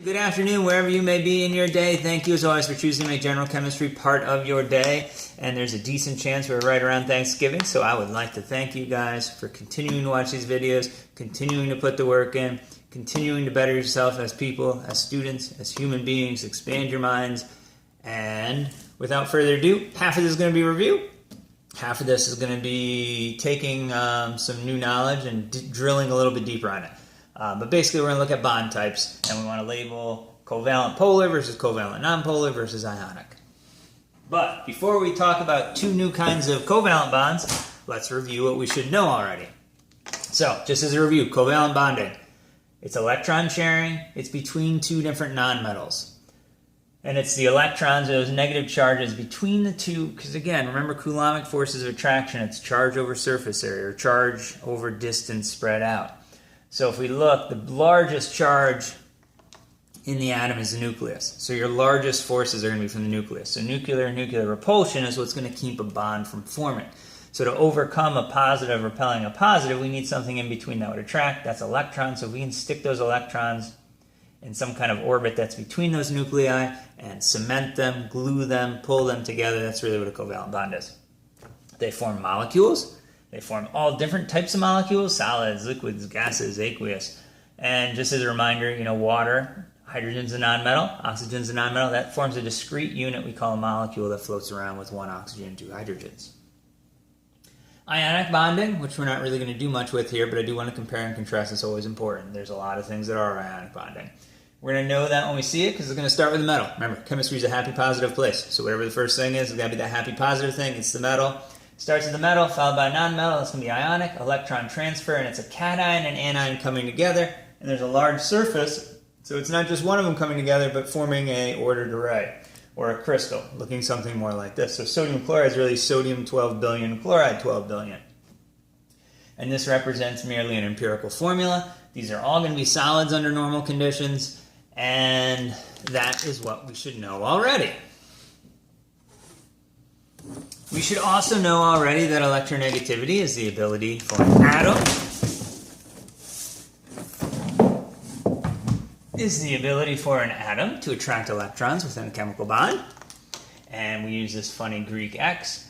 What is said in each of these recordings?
Good afternoon, wherever you may be in your day. Thank you as always for choosing to make general chemistry part of your day. And there's a decent chance we're right around Thanksgiving, so I would like to thank you guys for continuing to watch these videos, continuing to put the work in, continuing to better yourself as people, as students, as human beings, expand your minds. And without further ado, half of this is going to be review. Half of this is going to be taking some new knowledge and drilling a little bit deeper on it. But basically, we're going to look at bond types, and we want to label covalent polar versus covalent nonpolar versus ionic. But before we talk about two new kinds of covalent bonds, let's review what we should know already. So, just as a review, covalent bonding. It's electron sharing. It's between two different nonmetals. And it's the electrons, those negative charges between the two, because again, remember Coulombic forces of attraction, it's charge over surface area, or charge over distance spread out. So if we look, the largest charge in the atom is the nucleus. So your largest forces are going to be from the nucleus. So nuclear repulsion is what's going to keep a bond from forming. So to overcome a positive repelling a positive, we need something in between that would attract. That's electrons. So we can stick those electrons in some kind of orbit that's between those nuclei and cement them, glue them, pull them together. That's really what a covalent bond is. They form molecules. They form all different types of molecules, solids, liquids, gases, aqueous. And just as a reminder, water, hydrogen's a nonmetal, oxygen's a nonmetal. That forms a discrete unit we call a molecule that floats around with one oxygen and two hydrogens. Ionic bonding, which we're not really going to do much with here, but I do want to compare and contrast. It's always important. There's a lot of things that are ionic bonding. We're going to know that when we see it because it's going to start with the metal. Remember, chemistry is a happy, positive place. So whatever the first thing is, it's got to be that happy, positive thing. It's the metal. Starts with the metal, followed by a nonmetal. That's going to be ionic, electron transfer, and it's a cation and anion coming together. And there's a large surface, so it's not just one of them coming together, but forming a ordered array, or a crystal, looking something more like this. So sodium chloride is really sodium 12 billion, chloride 12 billion. And this represents merely an empirical formula. These are all going to be solids under normal conditions, and that is what we should know already. We should also know already that electronegativity is the ability for an atom to attract electrons within a chemical bond. And we use this funny Greek X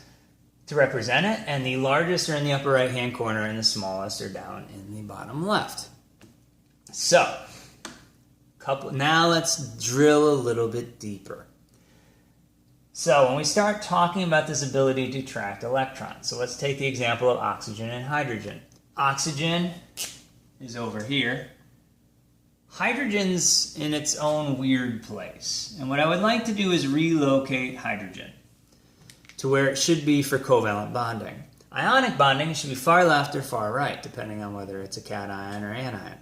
to represent it. And the largest are in the upper right-hand corner and the smallest are down in the bottom left. So, now let's drill a little bit deeper. So when we start talking about this ability to attract electrons, so let's take the example of oxygen and hydrogen. Oxygen is over here. Hydrogen's in its own weird place. And what I would like to do is relocate hydrogen to where it should be for covalent bonding. Ionic bonding should be far left or far right, depending on whether it's a cation or anion.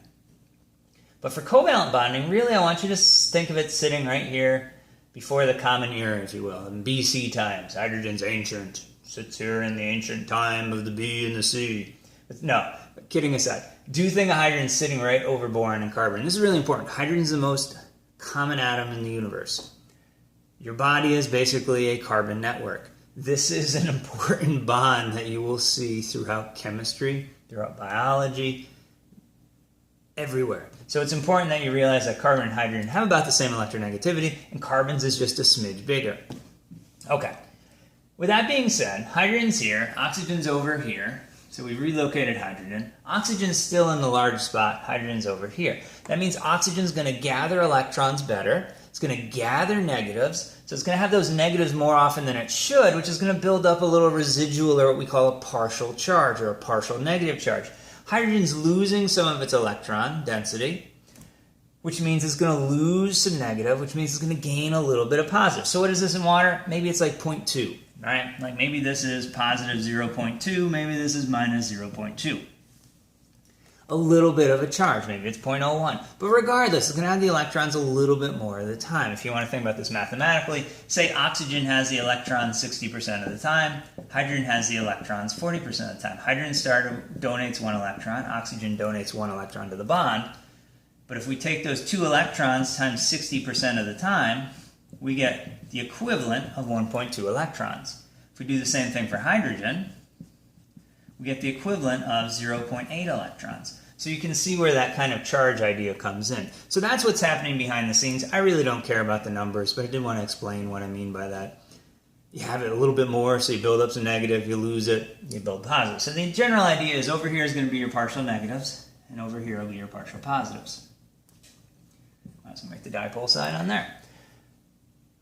But for covalent bonding, really I want you to think of it sitting right here before the common era, if you will, in BC times. Hydrogen's ancient. Sits here in the ancient time of the B and the C. No, kidding aside. Do think of hydrogen sitting right over boron and carbon. This is really important. Hydrogen's the most common atom in the universe. Your body is basically a carbon network. This is an important bond that you will see throughout chemistry, throughout biology, everywhere. So it's important that you realize that carbon and hydrogen have about the same electronegativity, and carbon's is just a smidge bigger. Okay. With that being said, hydrogen's here, oxygen's over here, so we've relocated hydrogen. Oxygen's still in the large spot, hydrogen's over here. That means oxygen's going to gather electrons better, it's going to gather negatives, so it's going to have those negatives more often than it should, which is going to build up a little residual, or what we call a partial charge, or a partial negative charge. Hydrogen's losing some of its electron density, which means it's going to lose some negative, which means it's going to gain a little bit of positive. So what is this in water? Maybe it's like 0.2, right? Like maybe this is positive 0.2, maybe this is minus 0.2. A little bit of a charge, maybe it's 0.01. But regardless, it's going to have the electrons a little bit more of the time. If you want to think about this mathematically, say oxygen has the electrons 60% of the time, hydrogen has the electrons 40% of the time. Hydrogen donates 1 electron, oxygen donates 1 electron to the bond. But if we take those 2 electrons times 60% of the time, we get the equivalent of 1.2 electrons. If we do the same thing for hydrogen, we get the equivalent of 0.8 electrons. So you can see where that kind of charge idea comes in. So that's what's happening behind the scenes. I really don't care about the numbers, but I did want to explain what I mean by that. You have it a little bit more, so you build up some negative, you lose it, you build positive. So the general idea is over here is going to be your partial negatives, and over here will be your partial positives. I'm just going to make the dipole sign on there.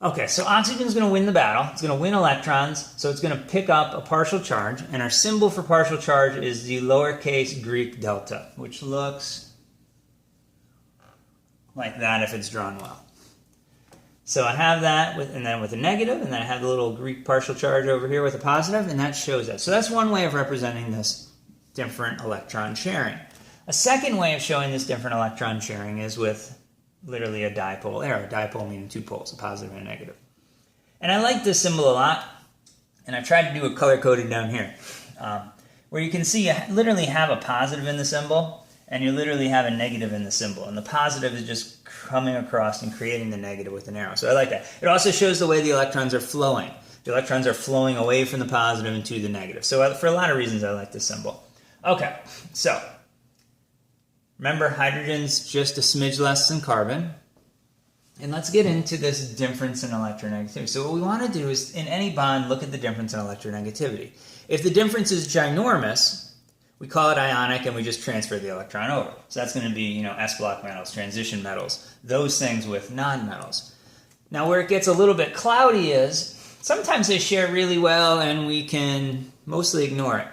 Okay, so oxygen is going to win the battle. It's going to win electrons, so it's going to pick up a partial charge, and our symbol for partial charge is the lowercase Greek delta, which looks like that if it's drawn well. So I have that, and then with a negative, and then I have the little Greek partial charge over here with a positive, and that shows that. So that's one way of representing this different electron sharing. A second way of showing this different electron sharing is with literally a dipole arrow. Dipole meaning two poles, a positive and a negative. And I like this symbol a lot, and I've tried to do it color-coded down here, where you can see you literally have a positive in the symbol, and you literally have a negative in the symbol. And the positive is just coming across and creating the negative with an arrow. So I like that. It also shows the way the electrons are flowing. The electrons are flowing away from the positive and to the negative. So for a lot of reasons, I like this symbol. Okay, so remember, hydrogen's just a smidge less than carbon. And let's get into this difference in electronegativity. So what we want to do is, in any bond, look at the difference in electronegativity. If the difference is ginormous, we call it ionic, and we just transfer the electron over. So that's going to be, S-block metals, transition metals, those things with nonmetals. Now, where it gets a little bit cloudy is, sometimes they share really well, and we can mostly ignore it.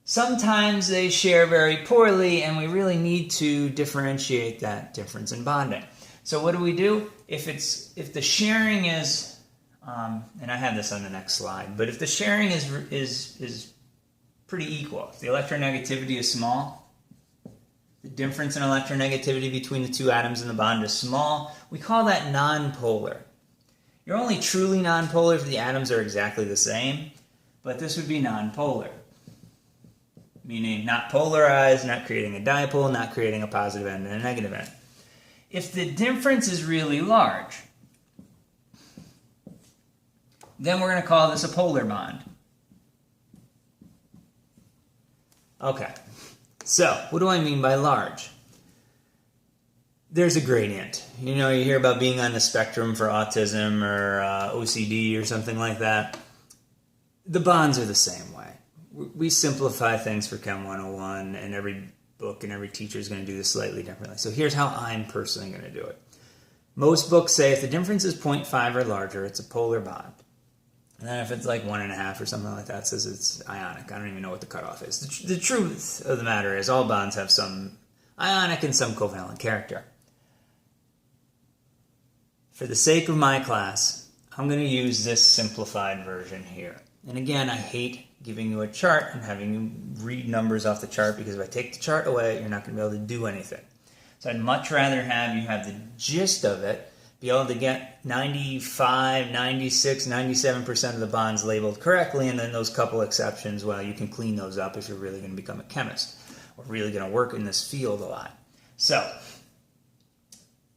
Sometimes they share very poorly, and we really need to differentiate that difference in bonding. So what do? If the sharing is, and I have this on the next slide, but if the sharing is pretty equal, if the electronegativity is small, the difference in electronegativity between the two atoms in the bond is small, we call that nonpolar. You're only truly nonpolar if the atoms are exactly the same, but this would be nonpolar. Meaning not polarized, not creating a dipole, not creating a positive end and a negative end. If the difference is really large, then we're going to call this a polar bond. Okay, so what do I mean by large? There's a gradient. You hear about being on the spectrum for autism or OCD or something like that. The bonds are the same way. We simplify things for Chem 101, and every book and every teacher is going to do this slightly differently. So here's how I'm personally going to do it. Most books say if the difference is 0.5 or larger, it's a polar bond. And then if it's like 1.5 or something like that, it says it's ionic. I don't even know what the cutoff is. The truth of the matter is all bonds have some ionic and some covalent character. For the sake of my class, I'm going to use this simplified version here. And again, I hate giving you a chart and having you read numbers off the chart, because if I take the chart away, you're not going to be able to do anything. So I'd much rather have you have the gist of it, be able to get 95, 96, 97% of the bonds labeled correctly, and then those couple exceptions, well, you can clean those up if you're really going to become a chemist or really going to work in this field a lot. So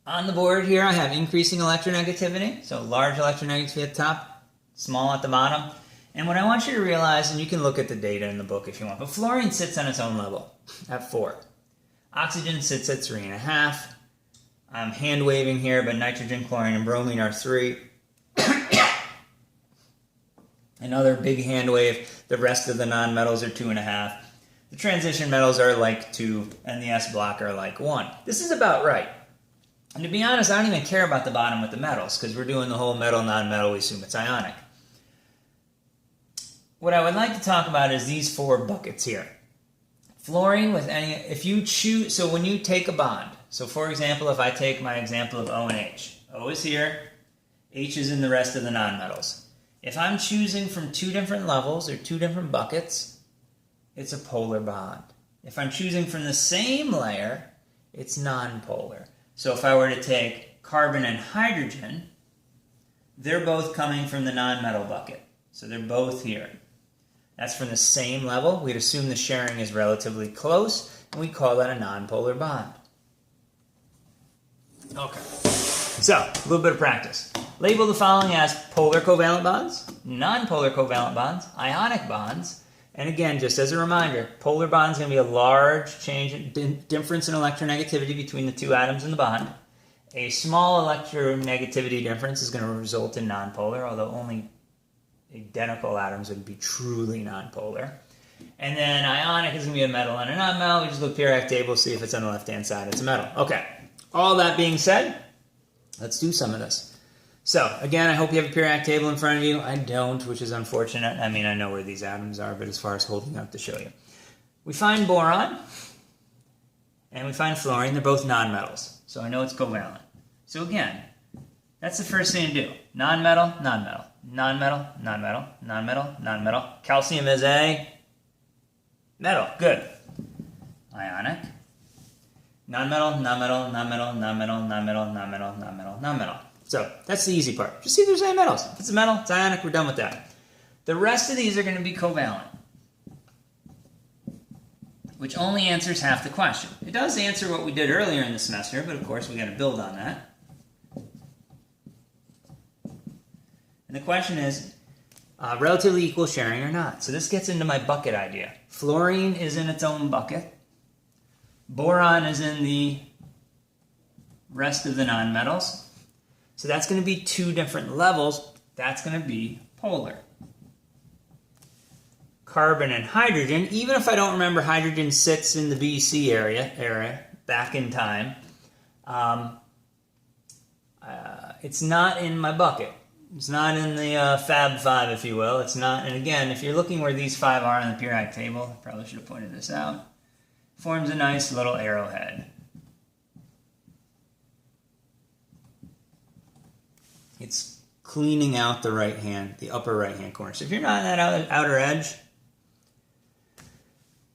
on the board here, I have increasing electronegativity, so large electronegativity at the top, small at the bottom. And what I want you to realize, and you can look at the data in the book if you want, but fluorine sits on its own level at 4. Oxygen sits at 3.5. I'm hand waving here, but nitrogen, chlorine, and bromine are 3. Another big hand wave. The rest of the nonmetals are 2.5. The transition metals are like 2, and the S block are like 1. This is about right. And to be honest, I don't even care about the bottom with the metals, because we're doing the whole metal, non-metal, we assume it's ionic. What I would like to talk about is these 4 buckets here. Fluorine with any, if you choose, so when you take a bond, so for example, if I take my example of O and H, O is here, H is in the rest of the nonmetals. If I'm choosing from 2 different levels or 2 different buckets, it's a polar bond. If I'm choosing from the same layer, it's nonpolar. So if I were to take carbon and hydrogen, they're both coming from the nonmetal bucket. So they're both here. That's from the same level. We'd assume the sharing is relatively close, and we call that a nonpolar bond. Okay, so a little bit of practice. Label the following as polar covalent bonds, nonpolar covalent bonds, ionic bonds, And again, just as a reminder, polar bond is going to be a large difference in electronegativity between the two atoms in the bond. A small electronegativity difference is going to result in nonpolar, although only identical atoms would be truly nonpolar. And then ionic is going to be a metal and a nonmetal. We just look at the periodic table, see if it's on the left-hand side, it's a metal. Okay, all that being said, let's do some of this. So, again, I hope you have a periodic table in front of you. I don't, which is unfortunate. I mean, I know where these atoms are, but as far as holding up to show you. We find boron, and we find fluorine. They're both nonmetals, so I know it's covalent. So again, that's the first thing to do. Nonmetal, nonmetal, nonmetal, nonmetal, nonmetal, nonmetal. Calcium is a metal. Good. Ionic. Nonmetal, nonmetal, nonmetal, nonmetal, nonmetal, nonmetal, nonmetal, nonmetal. So that's the easy part. Just see if there's any metals. If it's a metal, it's ionic, we're done with that. The rest of these are going to be covalent, which only answers half the question. It does answer what we did earlier in the semester, but of course we got to build on that. And the question is, relatively equal sharing or not? So this gets into my bucket idea. Fluorine is in its own bucket. Boron is in the rest of the nonmetals. So that's going to be two different levels. That's going to be polar. Carbon and hydrogen, even if I don't remember hydrogen sits in the BC area back in time, it's not in my bucket. It's not in the Fab 5, if you will. It's not, and again, if you're looking where these 5 are on the periodic table, I probably should have pointed this out, forms a nice little arrowhead. It's cleaning out the upper right-hand corner. So if you're not in that outer edge,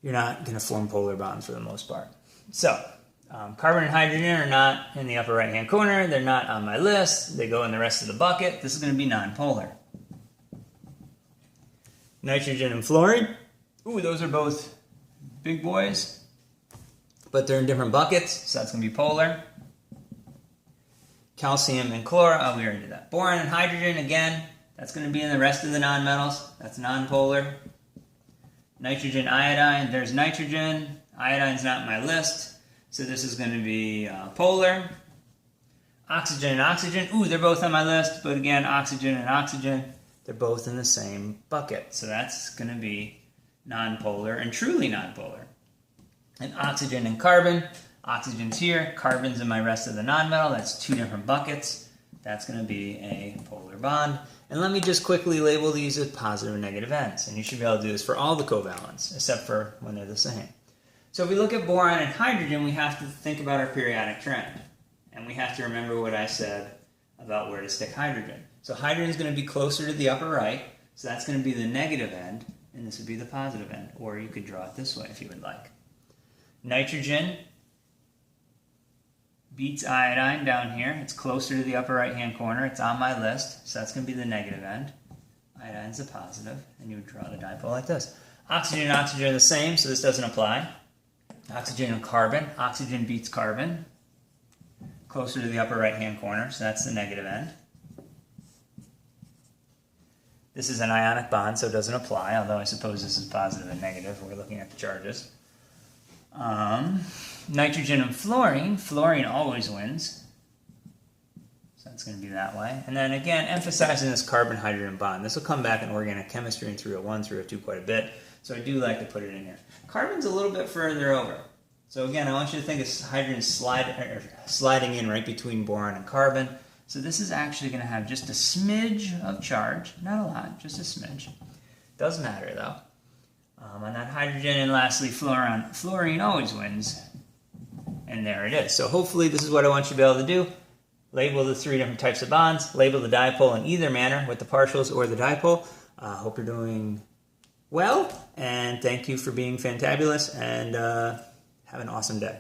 you're not going to form polar bonds for the most part. So, carbon and hydrogen are not in the upper right-hand corner. They're not on my list. They go in the rest of the bucket. This is going to be nonpolar. Nitrogen and fluorine. Ooh, those are both big boys, but they're in different buckets, so that's going to be polar. Calcium and chlorine, we already did that. Boron and hydrogen, again, that's going to be in the rest of the nonmetals. That's nonpolar. Nitrogen, iodine, there's nitrogen. Iodine's not in my list, so this is going to be polar. Oxygen and oxygen, ooh, they're both on my list, but again, oxygen and oxygen, they're both in the same bucket. So that's going to be nonpolar and truly nonpolar. And oxygen and carbon, oxygen's here, carbon's in my rest of the nonmetal. That's two different buckets. That's going to be a polar bond. And let me just quickly label these as positive and negative ends. And you should be able to do this for all the covalents, except for when they're the same. So if we look at boron and hydrogen, we have to think about our periodic trend. And we have to remember what I said about where to stick hydrogen. So hydrogen is going to be closer to the upper right. So that's going to be the negative end, and this would be the positive end. Or you could draw it this way if you would like. Nitrogen beats iodine down here. It's closer to the upper right-hand corner. It's on my list, so that's going to be the negative end. Iodine's the positive, and you would draw the dipole like this. Oxygen and oxygen are the same, so this doesn't apply. Oxygen and carbon. Oxygen beats carbon. Closer to the upper right-hand corner, so that's the negative end. This is an ionic bond, so it doesn't apply, although I suppose this is positive and negative. We're looking at the charges. Nitrogen and fluorine. Fluorine always wins. So that's going to be that way. And then again, emphasizing this carbon-hydrogen bond. This will come back in organic chemistry in 301, 302 quite a bit. So I do like to put it in here. Carbon's a little bit further over. So again, I want you to think of hydrogen sliding in right between boron and carbon. So this is actually going to have just a smidge of charge. Not a lot, just a smidge. Does matter though. On that hydrogen, and lastly, fluorine always wins. And there it is. So hopefully this is what I want you to be able to do. Label the 3 different types of bonds. Label the dipole in either manner with the partials or the dipole. Hope you're doing well. And thank you for being fantabulous. And have an awesome day.